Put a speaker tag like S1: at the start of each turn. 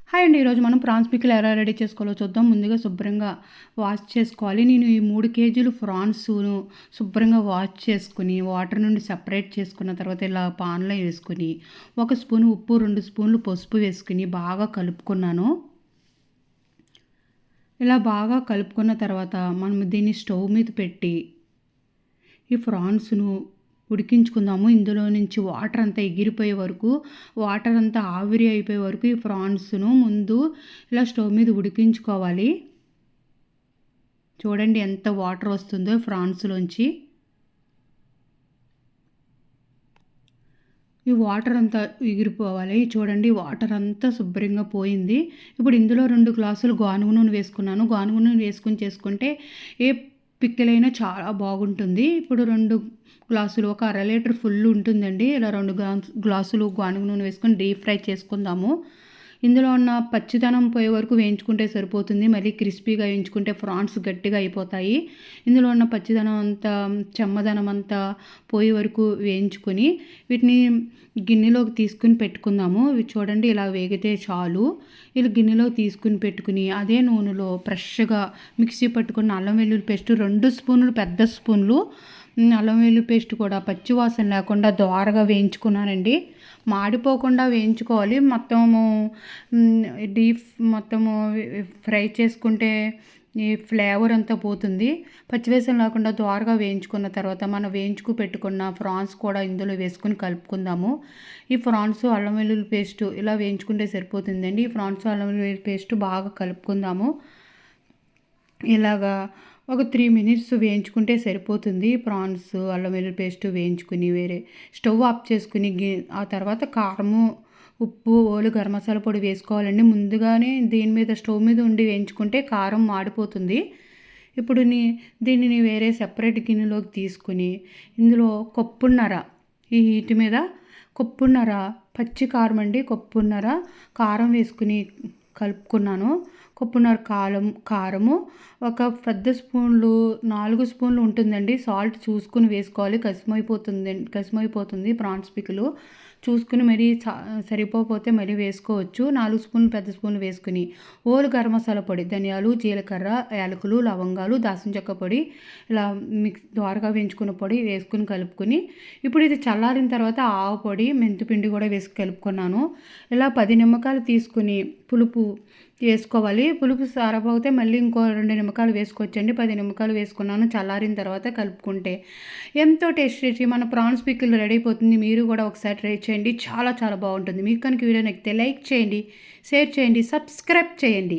S1: Hi అండి. ఈరోజు మనం ప్రాన్స్ పికిల్ ఎలా రెడీ చేసుకోవాలో చూద్దాం. ముందుగా శుభ్రంగా వాష్ చేసుకోవాలి. నేను ఈ 3 కేజీలు ఫ్రాన్స్‌ను శుభ్రంగా వాష్ చేసుకొని, వాటర్ నుండి సెపరేట్ చేసుకున్న తర్వాత ఇలా పాన్‌లో వేసుకొని, 1 స్పూన్ ఉప్పు, 2 స్పూన్లు పసుపు వేసుకొని బాగా కలుపుకున్నాను. ఇలా బాగా కలుపుకున్న తర్వాత మనం దీన్ని స్టవ్ మీద పెట్టి, ఈ ఫ్రాన్స్‌ను ఉడికించుకుందాము. ఇందులో నుంచి వాటర్ అంతా ఎగిరిపోయే వరకు, వాటర్ అంతా ఆవిరి అయిపోయే వరకు ఈ ఫ్రాన్స్‌ను ముందు ఇలా స్టవ్ మీద ఉడికించుకోవాలి. చూడండి ఎంత వాటర్ వస్తుందో ఫ్రాన్స్‌లోంచి. ఈ వాటర్ అంతా ఎగిరిపోవాలి. చూడండి వాటర్ అంతా శుభ్రంగా పోయింది. ఇప్పుడు ఇందులో 2 గ్లాసులు గానుగ నూనె వేసుకున్నాను. గానుగ నూనె వేసుకొని చేసుకుంటే ఏ పికిలైనా చాలా బాగుంటుంది. ఇప్పుడు 2 గ్లాసులు, ఒక అర లీటర్ ఫుల్ ఉంటుందండి. ఇలా 2 గ్లాసులు గానుగ నూనె వేసుకొని డీప్ ఫ్రై చేసుకుందాము. ఇందులో ఉన్న పచ్చిదనం పోయే వరకు వేయించుకుంటే సరిపోతుంది. మళ్ళీ క్రిస్పీగా వేయించుకుంటే ఫ్రాన్స్ గట్టిగా అయిపోతాయి. ఇందులో ఉన్న పచ్చిదనం అంతా, చెమ్మదనం అంతా పోయే వరకు వేయించుకొని వీటిని గిన్నెలోకి తీసుకుని పెట్టుకుందాము. ఇవి చూడండి ఇలా వేగితే చాలు. ఇలా గిన్నెలోకి తీసుకుని పెట్టుకుని అదే నూనెలో ఫ్రెష్‌గా మిక్సీ పట్టుకున్న అల్లం వెల్లుల్లి పేస్ట్ 2 స్పూన్లు, పెద్ద స్పూన్లు అల్లం వెల్లుల్లి పేస్ట్ కూడా పచ్చి వాసన లేకుండా దోరగా వేయించుకున్నానండి. మాడిపోకుండా వేయించుకోవాలి. మొత్తము ఫ్రై చేసుకుంటే ఈ ఫ్లేవర్ అంతా పోతుంది. పచ్చివాసన లేకుండా దోరగా వేయించుకున్న తర్వాత మనం పెట్టుకున్న ఫ్రాన్స్ కూడా ఇందులో వేసుకొని కలుపుకుందాము. ఈ ఫ్రాన్స్ అల్లం వెల్లుల్లి పేస్ట్ ఇలా వేయించుకుంటే సరిపోతుందండి. ఈ ఫ్రాన్స్ అల్లం వెల్లుల్లి పేస్ట్ బాగా కలుపుకుందాము. ఇలాగా ఒక 3 మినిట్స్ వేయించుకుంటే సరిపోతుంది. ప్రాన్స్ అల్లం వెల్లుల్లి పేస్ట్ వేయించుకుని వేరే స్టవ్ ఆఫ్ చేసుకుని ఆ తర్వాత కారము, ఉప్పు, గరం మసాలా పొడి వేసుకోవాలండి. ముందుగానే దీని మీద స్టవ్ మీద ఉండి వేయించుకుంటే కారం మాడిపోతుంది. ఇప్పుడు దీనిని వేరే సెపరేట్ గిన్నెలోకి తీసుకుని ఇందులో కప్పున్నర, ఈ హీట్ మీద కప్పున్నర పచ్చి కారం అండి, కప్పున్నర కారం వేసుకుని కలుపుకున్నాను. కప్పున్నర కారము, ఒక పెద్ద స్పూన్లు 4 స్పూన్లు ఉంటుందండి సాల్ట్ చూసుకుని వేసుకోవాలి. కసిమైపోతుంది ప్రాన్స్ పికిలు. చూసుకుని మరీ సరిపోతే మరీ వేసుకోవచ్చు. 4 స్పూన్లు, పెద్ద స్పూన్లు వేసుకుని గరం మసాలా పొడి, ధనియాలు, జీలకర్ర, యాలకులు, లవంగాలు, దాల్చిన చెక్క పొడి ఇలా ద్వారగా వేయించుకున్న పొడి వేసుకుని కలుపుకొని, ఇప్పుడు ఇది చల్లారిన తర్వాత ఆవ పొడి, మెంతిపిండి కూడా వేసి కలుపుకున్నాను. ఇలా 10 నిమ్మకాయలు తీసుకుని పులుపు వేసుకోవాలి. పులుపు సరిపోతే మళ్ళీ ఇంకో 2 నిమ్మకాయలు వేసుకోవచ్చండి. 10 నిమ్మకాయలు వేసుకున్నాను. చల్లారిన తర్వాత కలుపుకుంటే ఎంతో టేస్టీ మన ప్రాన్స్ పికిల్ రెడీ అయిపోతుంది. మీరు కూడా ఒకసారి ట్రై చేయండి. చాలా చాలా బాగుంటుంది. మీకు కనుక వీడియో నచ్చితే లైక్ చేయండి, షేర్ చేయండి, సబ్స్క్రైబ్ చేయండి.